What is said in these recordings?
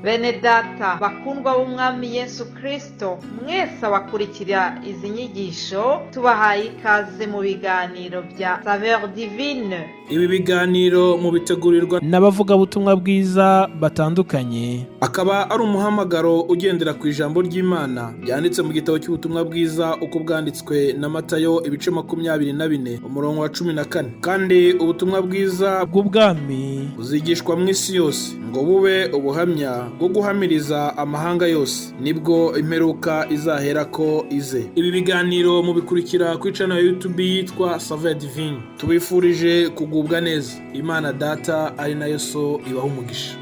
Bene data bakundwa b'umwami Yesu Kristo, mwese abakurikira izi nyigisho tubahaye ikaze mu biganiro bya Saveur Divine. Ibi biganiro mu bitegurirwa n'abavugabutumwa bwiza batandukanye, akaba ari umuhamagaro ugendera ku ijambo ry'Imana byanditse mu gitabo cy'ubutumwa bwiza uko bwanditswe na Matayo ibice 24 umurongo wa 14. Kandi ubutumwa bwiza bw'ubwami buzigishwa mu isi yose ngo bube ubuhamya bwo guhamiriza amahanga yose, nibwo imperuka izahera ko ize. Ibi biganiro mubikurikira ku channel ya YouTube yitwa Saveur Divine. Tubifurije kugubwa neza. Imana Data ari nayo So ibaha umugisha.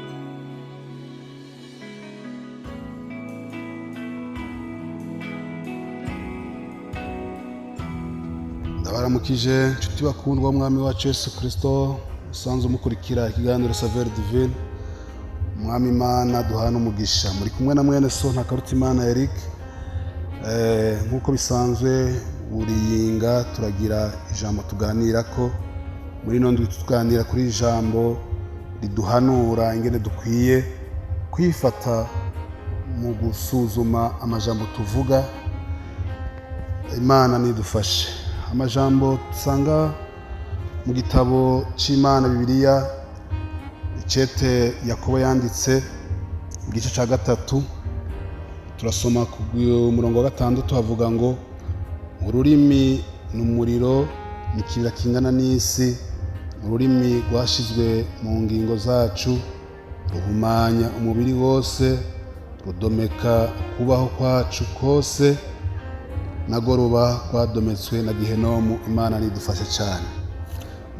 Ndabaramukije inshuti bakundwa umwami wacu Yesu Kristo, usanzwe mukurikira ikiganiro Saveur Divine. Umwami Imana duhana umugisha, muri kumwe na mwene So Ntakarutimana Eric. Nkuko bisanzwe buriyinga turagira ijambo tuganirako. Muri none tuganira kuri ijambo riduhanura ingene dukwiye kwifata mu gusuzuma amajambo tuvuga. Imana nidufashe. Amajambo tusanga mu gitabo c'Imana Bibiliya, icete Yakobo yanditse igice ca 3, turasoma ku murongo wa 6 havuga ngo ururimi n'umuriro nikibira kingana n'isi, ururimi rwashizwe mu ngingo zacu, ruhumanya umubiri wose, rudomeka kubaho kwacu kose, nago ruba kwadometswe na Gihenomu. Imana nidufashe cyane.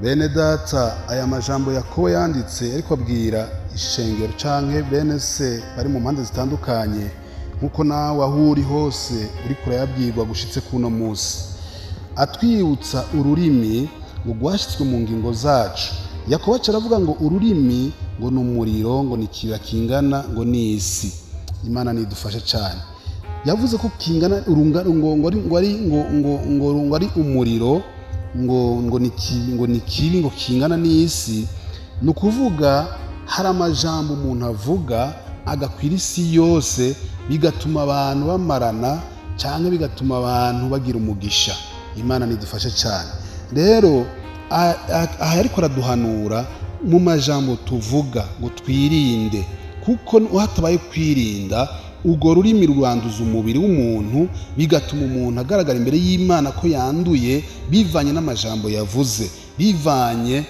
Bene data, aya majambo Yakobo yanditse ariko abwira ishengero canke bene se bari mu mpande zitandukanye, nkuko nawe aho uri hose uri kurayabwirwa gushitse kuno musi, atwibutsa ururimi ngo rwashitswe mu ngingo zacu. Yakobo aravuga ngo ururimi ngo n'umuriro, ngo nikira kingana ngo n'isi. Imana nidufashe cyane. Yavuze ko kingana ngo ari umuriro, ngo nikibi ngo kingana n'isi. Nukuvuga hari amajambo umuntu avuga agakwira isi yose, bigatuma abantu bamarana cyangwa bigatuma abantu bagira umugisha. Imana nidufashe cyane. Rero aha ariko araduhanura mu majambo tuvuga ngo twirinde, kuko hatabaye kwirinda ubwo rurimi ruranduza umubiri w'umuntu, bigatuma umuntu agaragara imbere y'Imana ko yanduye, bivanye n'amajambo yavuze, bivanye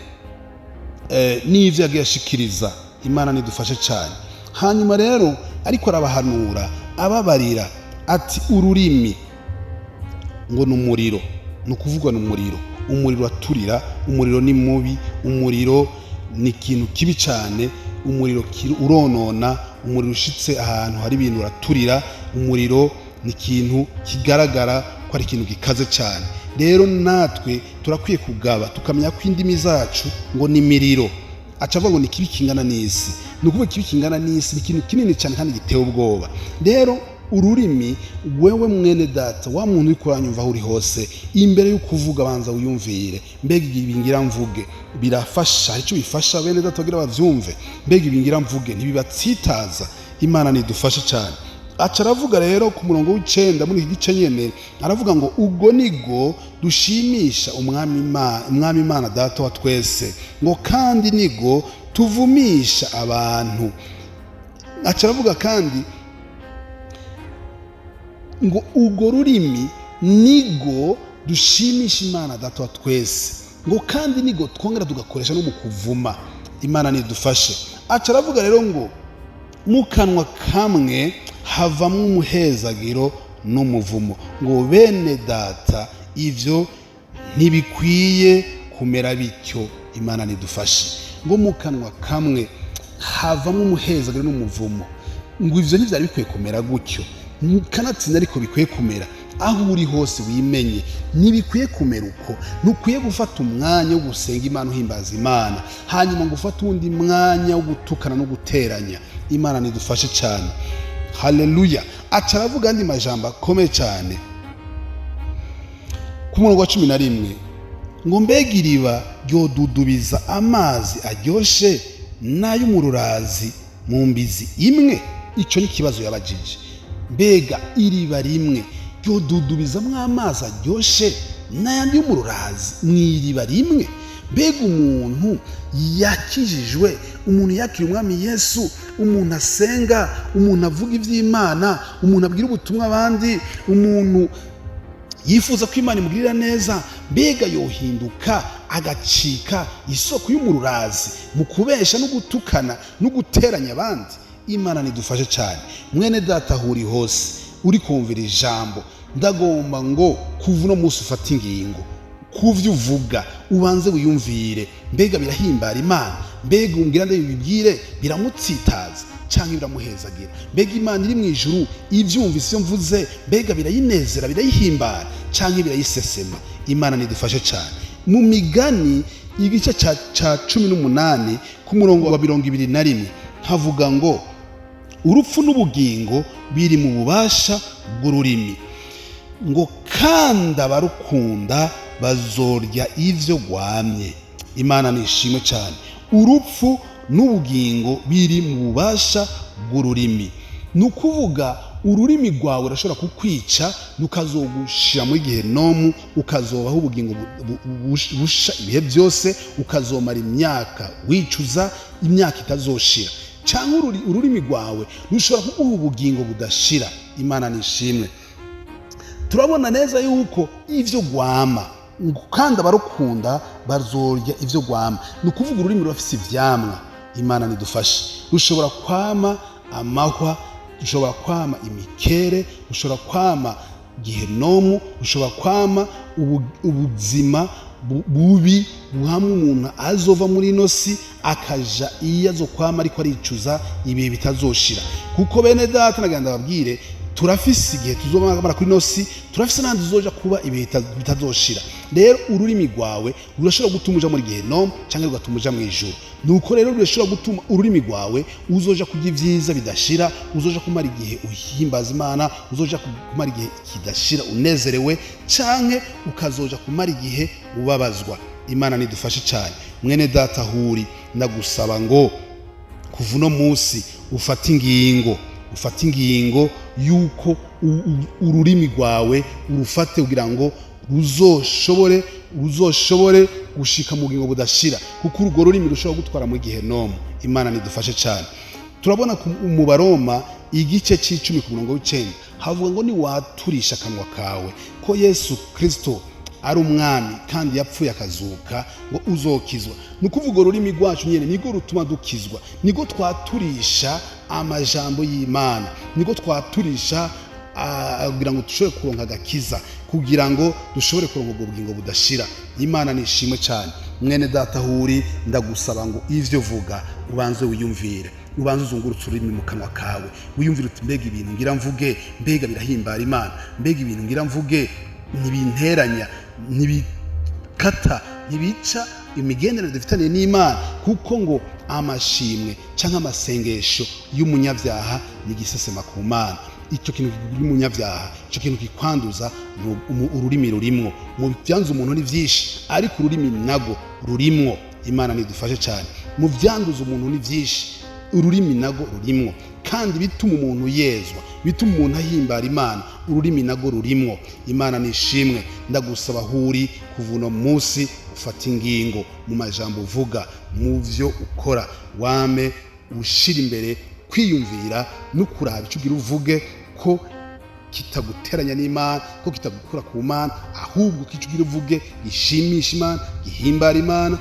n'ivyo yagiye ashikiriza. Imana nidufashe cyane. Hanyuma rero ariko arabahanura ababarira ati ururimi ngo n'umuriro, nukuvugwa n'umuriro. Umuriro aturira, umuriro ni mubi, umuriro ni ikintu kibi cyane, umuriro uronona, umuriro ushitse ahantu hari ibintu uraturira. Umuriro ni ikintu kigaragara ko ari ikintu gikaze cyane. Rero natwe turakwiye kugaba tukamenya ko indimi zacu ngo ni miriro. Acavuga ngo ni kibi kingana n'isi. Nukuvuga kibi kingana n'isi ni ikintu kinini cyane kandi giteye ubwoba. Rero ururimi, wewe mwene data, wa muntu uri kuranyumva aho uri hose, imbere yo kuvuga banza wiyumvire, mbega ibi ngira mvuge birafasha, icyo bifasha bene data bagira bavyumve, mbega ibi ngira mvuge ntibibatsitaza. Imana nidufashe cyane. Aca aravuga rero ku murongo w'9 muri iki gice nyene, aravuga ngo ubwo nigo dushimisha umwami Imana Data wa twese, ngo kandi nigo tuvumisha abantu. Aca aravuga kandi ngo ubwo rurimi nigo dushimisha Imana Data wa twese, ngo kandi nigo twongera tugakoresha no mu kuvuma. Imana nidufashe. Aca aravuga rero ngo mu kanwa kamwe havamwo umuhezagiro n'umuvumo. Ngo bene data, ivyo ntibikwiye kumera bityo. Imana nidufashe. Ngo mu kanwa kamwe havamwo umuhezagiro n'umuvumo, ngo ivyo ntivyari bikwiye kumera gutyo, kanatsinda ariko bikwiye kumera. Aho uri hose wimenye, ntibikwiye kumera uko. Ntukwiye gufata umwanya wo gusenga Imana, uhimbaza Imana, hanyuma ngo ufate undi mwanya wo gutukana no guteranya. Imana nidufashe cyane. Haleluya. Aca aravuga andi majambo akomeye cyane ku murongo wa 11, ngo mbega iriba ryodudubiza amazi aryoshe n'ay'umururazi mu mbizi imwe? Icyo ni ikibazo yabajije. Mbega iriba rimwe ryodudubizamwo amazi aryoshe n'ayandi yo mu rurazi mu iriba rimwe? Mbega umuntu yakijijwe, umuntu yakiriye umwami Yesu, umuntu asenga, umuntu avuga iby'Imana, umuntu abwira ubutumwa abandi, umuntu yifuza ko Imana imugirira neza, mbega yohinduka agacika isoko y'umururazi mu kubesha no gutukana no guteranya abandi? Imana nidufashe cyane. Mwene data huri hose uri kumvira ijambo, ndagomba ngo kuva uno munsi ufata ingingo kuvyo uvuga, ubanze wiyumvire, mbega birahimbara Imana? Mbega umbwira ndabibwire biramutsitaza cyangwa biramuhezagira? Mbega Imana iri mu ijuru ivyumvise iyo mvuze, mbega birayinezera, birayihimbara cyangwa birayisesema? Imana nidufashe cyane. Mu Migani igice ca 18 ku murongo wa 21 havuga ngo urupfu n'ubugingo biri mu bubasha bw'ururimi, ngo kandi abarukunda bazorya ivyo rwamye. Imana nishimwe cyane. Urupfu n'ubugingo biri mu bubasha bw'ururimi. Ni ukuvuga ururimi rwawe urashobora kukwica, nukazogushira muri gehenomu, ukazobaho ubugingo busha ibihe byose, ukazomara imyaka wicuza, imyaka itazoshira. Cyangwa ururimi rwawe rushobora kuguha ubugingo budashira. Imana nishimwe. Turabona neza yuko ivyo rwama, kandi abarukunda bazorya ivyo rwama. Ni ukuvuga ururimi rurafise ivyamwa. Imana nidufashe. Rushobora kwama amahwa, rushobora kwama imikere, rushobora kwama gehenomu, rushobora kwama ubuzima bubi buhamwe umuntu azova muri ino si akaja iyo azokwama ariko aricuza ibihe bitazoshira. Kuko bene data nagenda babwire, turafise igihe tuzomara kuri ino si, turafise n'ahandi tuzoja kuba ibihe bitazoshira. Rero ururimi rwawe rurashobora gutuma uja muri gehenomu cyangwa rugatuma uja mu ijuru. Nuko rero rurashobora gutuma ururimi rwawe uzoja kurya ibyiza bidashira, uzoja kumara igihe uhimbaza Imana, uzoja kumara igihe kidashira unezerewe, canke ukazoja kumara igihe ubabazwa. Imana nidufashe cyane. Mwene data huri, ndagusaba ngo kuva uno munsi ufate ingingo yuko ururimi rwawe urufate kugira ngo ruzoshobore gushika mu bugingo budashira, kuko urwo rurimi rushobora gutwara mu gehenomu. Imana nidufashe cyane. Turabona mu Baroma igice c'10 ku murongo w'9 havuga ngo ni waturisha akanwa kawe ko Yesu Kristo ari umwami kandi yapfuye akazuka ngo uzokizwa. Ni ukuvuga ururimi rwacu nyene nigo rutuma dukizwa, nigo twaturisha amajambo y'Imana, nigo twaturisha kugira ngo dushobore kuronka agakiza, kugira ngo dushobore kuronka ubwo bugingo budashira. Imana nishimwe cyane. Mwene data huri, ndagusaba ngo ivyo vuga ubanze wiyumvire, ubanze uzungurutse ururimi mu kanwa kawe, wiyumvire uti mbega ibintu ngira mvuge, mbega birahimbara Imana, mbega ibintu ngira mvuge ntibinteranya, ntibikata, ntibica imigenderanire dufitanye n'Imana, kuko ngo amashimwe cyangwa amasengesho y'umunyabyaha ni gisesema ku Mana. Icyo kintu cy'umunyabyaha, icyo kintu kikwanduza ururimi rurimwo. Mu byanduza umuntu ni byinshi, ariko ururimi nago rurimwo. Imana nidufashe cyane. Mu byanduza umuntu ni byinshi, ururimi nago rurimwo, kandi bituma umuntu yezwa, bituma umuntu ahimbara Imana, ururimi nago rurimwo. Imana nishimwe. Ndagusaba huri kuva uno munsi ufata ingingo mu majambo uvuga, mu byo ukora, wame ushira imbere kwiyumvira no kuraba icyo ugira uvuge ko kitaguteranya n'Imana, ko kitagukura ku Mana, ahubwo ko icyo ugira uvuge gishimisha Imana, gihimbara Imana.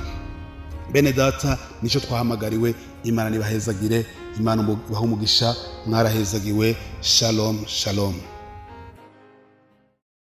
Bene data, nico twahamagariwe. Imana nibahezagire, Imana ibahe umugisha. Mwarahezagiwe. Shalom shalom.